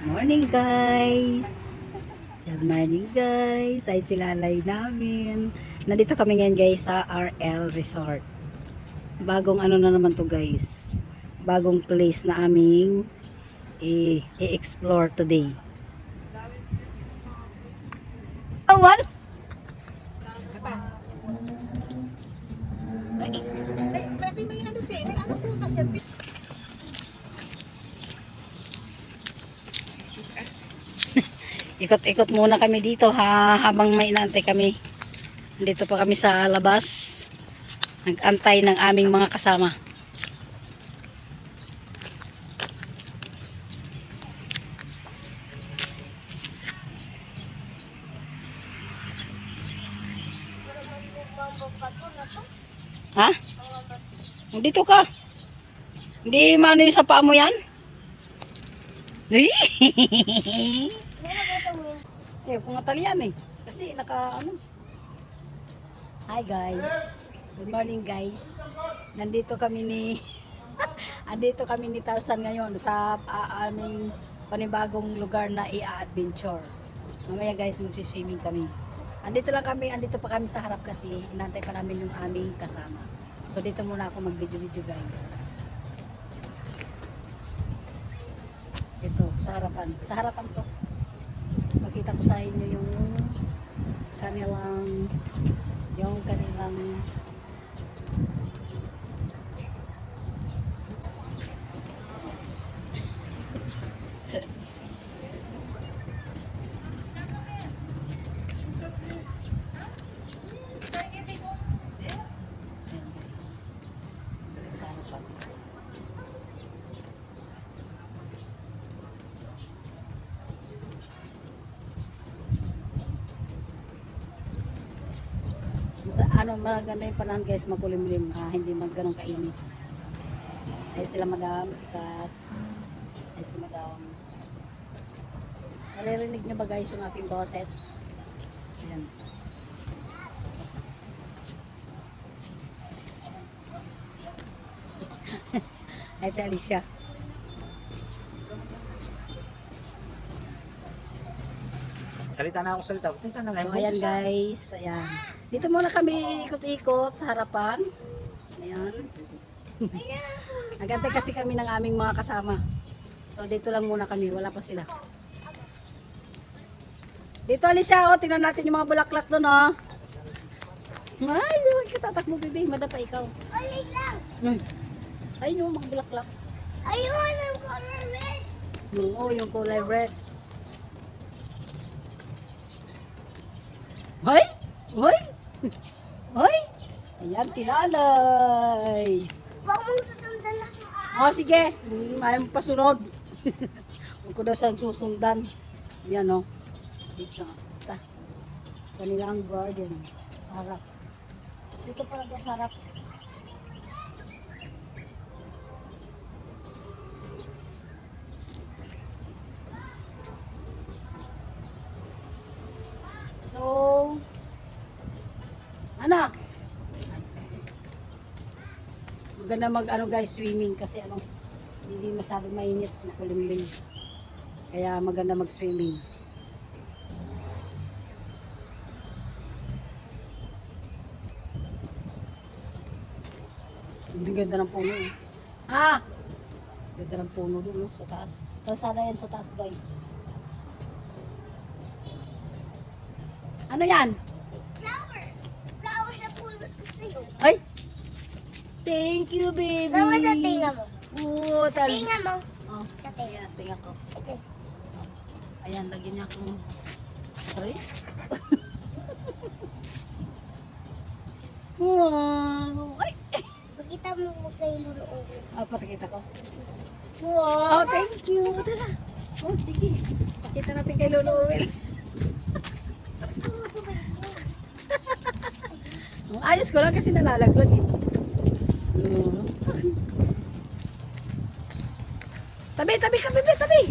Morning guys! Good morning guys! Ay silalay namin. Nandito kami ngayon guys sa RL Resort. Bagong ano na naman to guys. Bagong place na aming i-explore today. Awan! Ikot-ikot muna kami dito habang may inaantay kami. Dito pa kami sa labas. Nag-antay ng aming mga kasama. Ha? Dito ka. Hindi mano yung sa paa mo yan? Eh, pungatal yan eh. Kasi naka ano. Hi guys. Good morning guys. Nandito kami ni andito kami ni Tarzan ngayon sa aming panibagong lugar na i-adventure. Mamaya guys, magsi-swimming kami. Andito pa kami sa harap kasi inantay pa namin yung aming kasama. So dito muna ako mag-video guys. Ito, sa harapan. Sa harapan to. Tapos makita ko sa inyo yung kanilang sa harapan. Ano, maganda yung panahon guys, makulimlim, hindi ganun kainit. Ay sila madam, sikat. Ay si madam. Naririnig nyo ba guys yung aking boses? Ayan. Ay si Alicia. Salita na ako, salita. Tingnan na lang. So ayan guys, ayan. Dito muna kami ikot-ikot sa harapan. Ayan. Nagantay kasi kami ng aming mga kasama. So dito lang muna kami, wala pa sila. Dito Alicia, oh, tingnan natin yung mga bulaklak doon, oh. Ay, huwag ka tatakbo, baby. Madapa ikaw. Ulit lang. Ayun yung mga bulaklak. Ayun, ang color red. Oo, yung kulay red. Hoy! Hoy! Hoy! Ayan, tinalay. Huwag mong susundan lang. Oh, sige. Ayaw mo pasunod. Huwag ko daw siyang susundan. Yan, oh. Dito. Sa kanilang garden. Harap. Dito pala sa harap. So, ano? Maganda ano guys, swimming kasi hindi masyadong mainit na kulimlim. Kaya maganda mag-swimming. Ang ganda ng puno. Ganda ng puno doon sa taas. Kalsada yan sa taas guys. Ano yan? Flower. Flower sa puno sa'yo. Ay! Thank you, baby! Flower sa tinga mo. Oo, Tinga mo. Oh, Sa tinga. ayan, tinga ko. Okay. Ayan, lagyan niya akong... Sorry? Wow! Ay! Pakita mo kay Luluo. Patakita ko. Wow! Thank you! Tara! Oh, sige. Pakita natin kay Lolo Will. Ayos ko lang kasi nalalaglag eh. Tabi, tabi ka, bebe, tabi!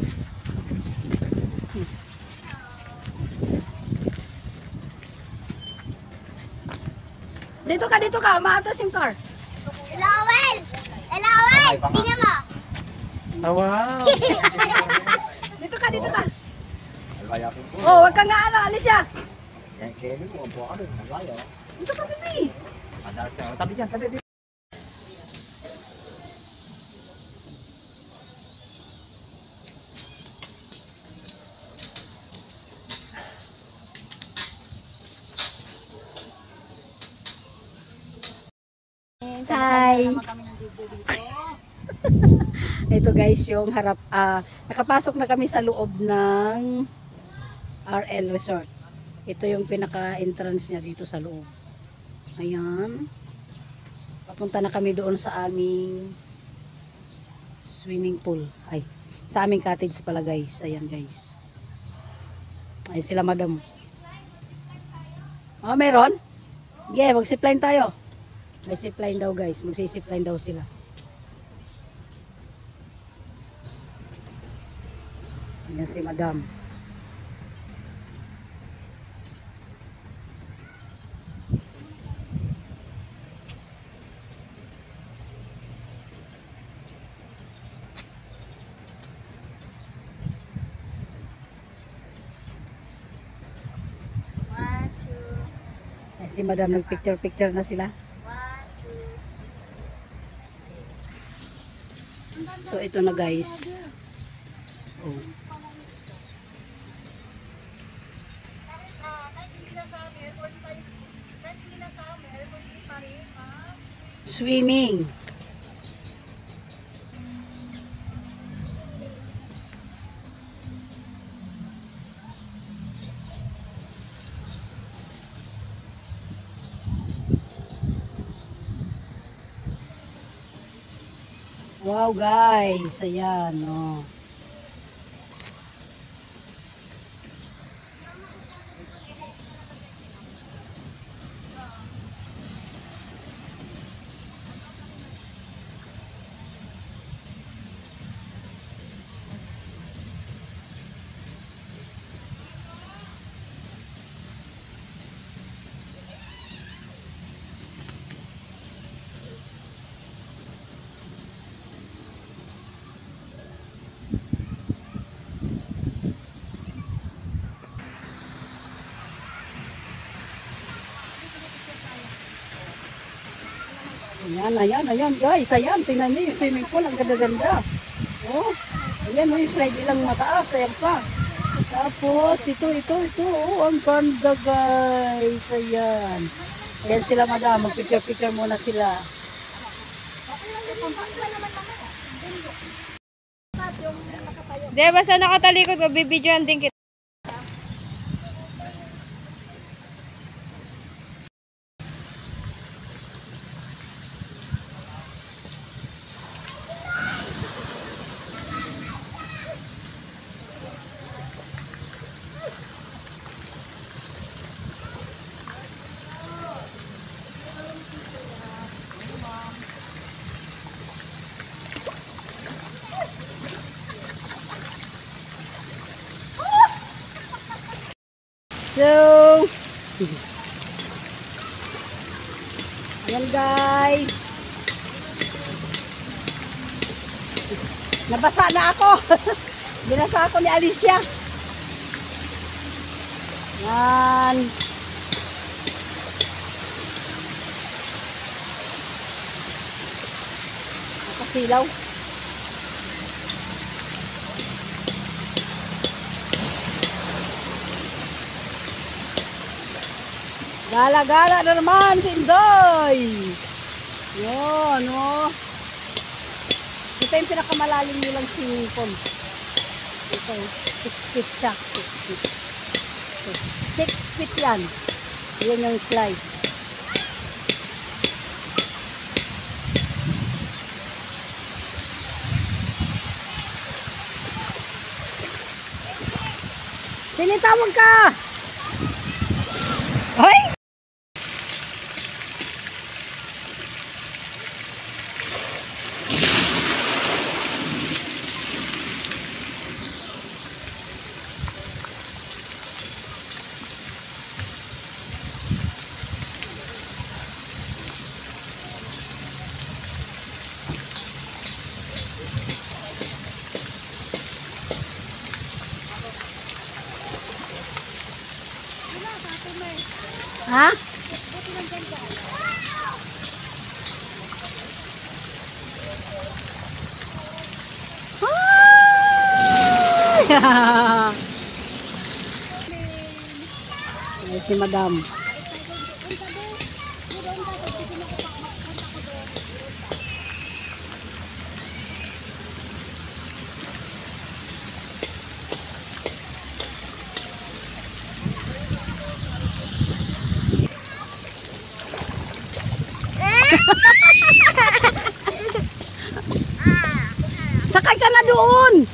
Dito ka, maatas yung car. Lowell! Lowell! Tingnan mo. Ah, wow. Dito ka, dito ka. Alaya ko po. Oh, wag ka nga ano, alis ya. Yan, kaya mo, upo ka rin. Alaya. Dito ka, baby. Madal ka. Tabi dyan, tabi dyan. Hi. Ito guys, yung harap, nakapasok na kami sa loob ng RL Resort. Ito yung pinaka-entrance niya dito sa loob. Ayan. Papunta na kami doon sa aming swimming pool. Ay, sa aming cottage pala guys. Ayan guys. Ay sila madam. Oh, meron? Yeah, mag-zipline tayo. May zipline daw guys. Magsisipline daw sila. Ayan si madam. Ay, si madam nagpicture-picture na sila. So ito na guys. Oh. Swimming. Wow guys, ayan oh. Ayan guys, ayan, tingnan nyo yung swimming pool, ang ganda-ganda. Oh, ayan yung slide ilang mataas, ayan pa. Tapos, ito, oh, ang ganda guys, ayan. Ayan sila madam, mag-picture-picture muna sila. Di, basta nakatalikod ko, bibidyoan din kita. So, ayan guys. Nabasa na ako. Binasa ako ni Alicia. Yan. Nakasilaw. Gala-gala na naman si Indoy. Yun, oh. Ito yung pinakamalalim nilang swimming pool. Ito, 6 feet siya. 6 feet. 6 feet yan. Yan yung slide. Sinitawag ka! Hoy! Ha? Ay! Ay, si Madam. Sakay ka na doon.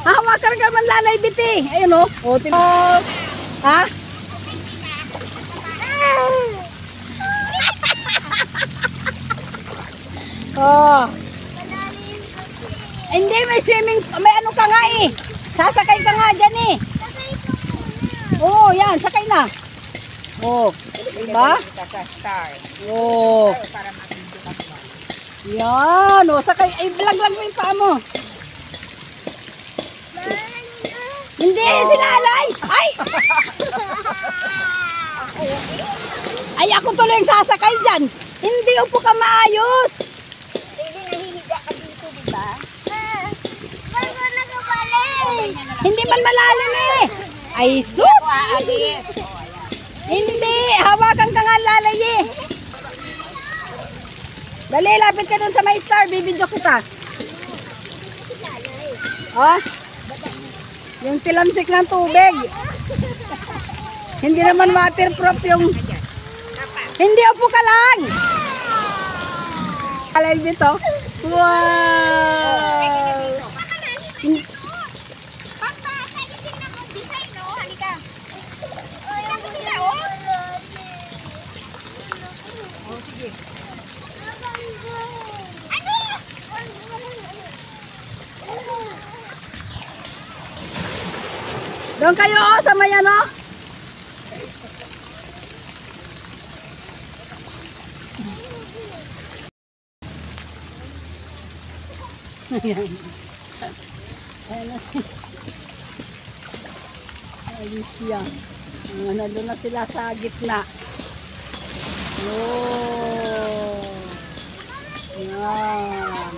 Hawakan ka man lalay biti. Ayun o. O, ha? Oh. Hindi, may swimming, may ano ka nga eh. Sasakay ka nga dyan eh. Oo, yan, sakay na. Oh, diba? Oh. Yan, oh, sakay. Ay, laglag mo yung paa mo. Hindi, sila alay. Ay! Ay, ako tuloy yung sasakay dyan. Hindi, upo ka maayos. Hindi man malalim eh. Ay, sus! Hindi, hawakan ka nga lalay eh. Dali, lapit ka dun sa may star. Bibidyo kita. Oh, yung tilamsik ng tubig. Hindi naman waterproof yung... Hindi, upo ka lang. Alay dito. Wow! Doon kayo oh, sa may ano? Ayan. Ayun siya. Nandun na sila sa gitna. Oh. Ayan.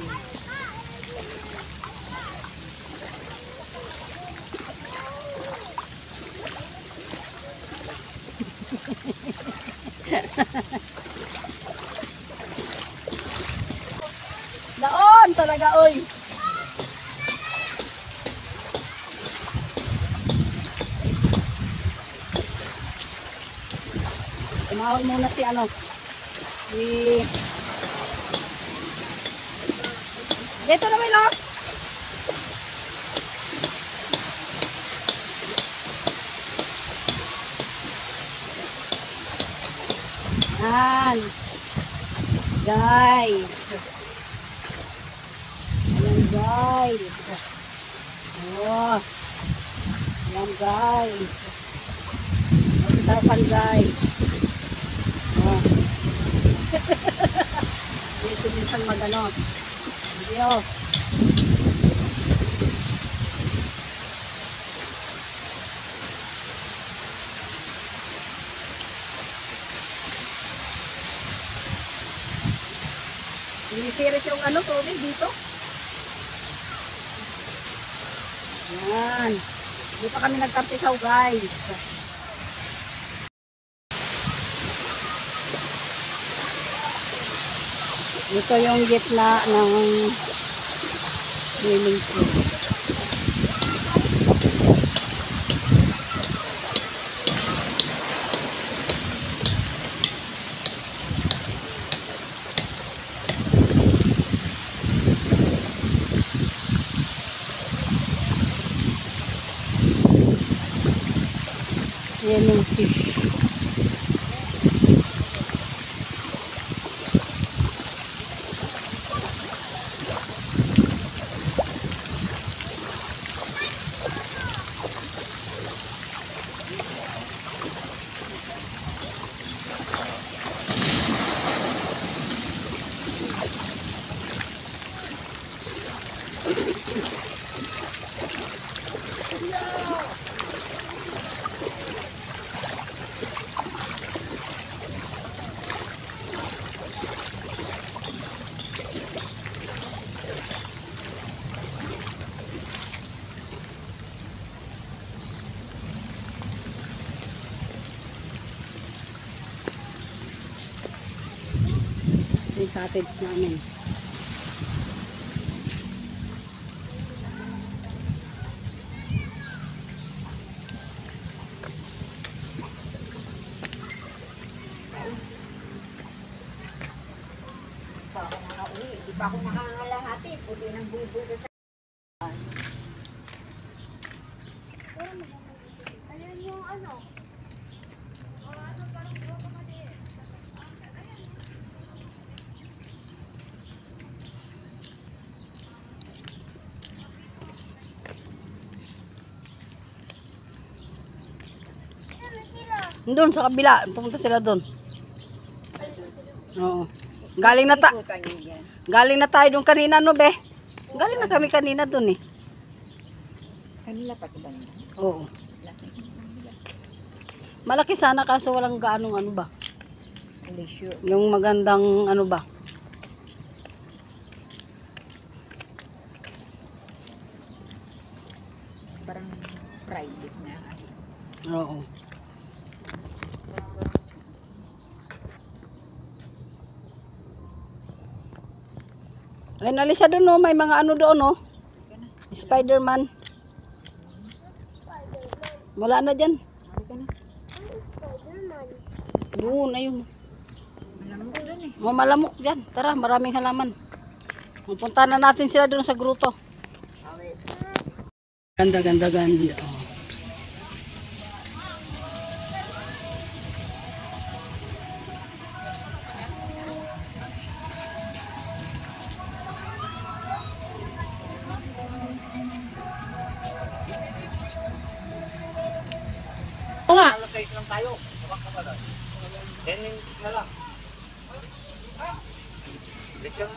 Daon talaga oy. Tumawag muna si ano. Dito na may lock. Yan. Guys. Ayan guys. Oh. Ayan guys. Tapan guys. Oh. Dito minsan magano. Video. Sinisirit yung ano, tubig dito. Yan. Hindi pa kami nagtampisaw guys. Ito yung gitna ng swimming pool. Yan yung fish. yung cottage namin. Hindi pa ako nakakalahati. Puti ng bubo ko sa... Ayan yung ano. Doon sa kabila, pumunta sila doon. Oo. Galing na tayo doon kanina, no, be? Galing na kami kanina doon, eh. Kanila pa ba nila? Oo. Malaki sana kaso walang gaanong ano ba? Yung magandang ano ba? Parang private na. Oo. Ay, nalisa doon, no? May mga ano doon, no? Spider-Man. Wala na dyan. Doon, ayun. Malamok doon eh. Malamok dyan. Tara, maraming halaman. Pupunta na natin sila doon sa gruto. Ganda, ganda, ganda. Oh. Oo nga. Alas 6 lang tayo. 10 minutes na lang. Lechon.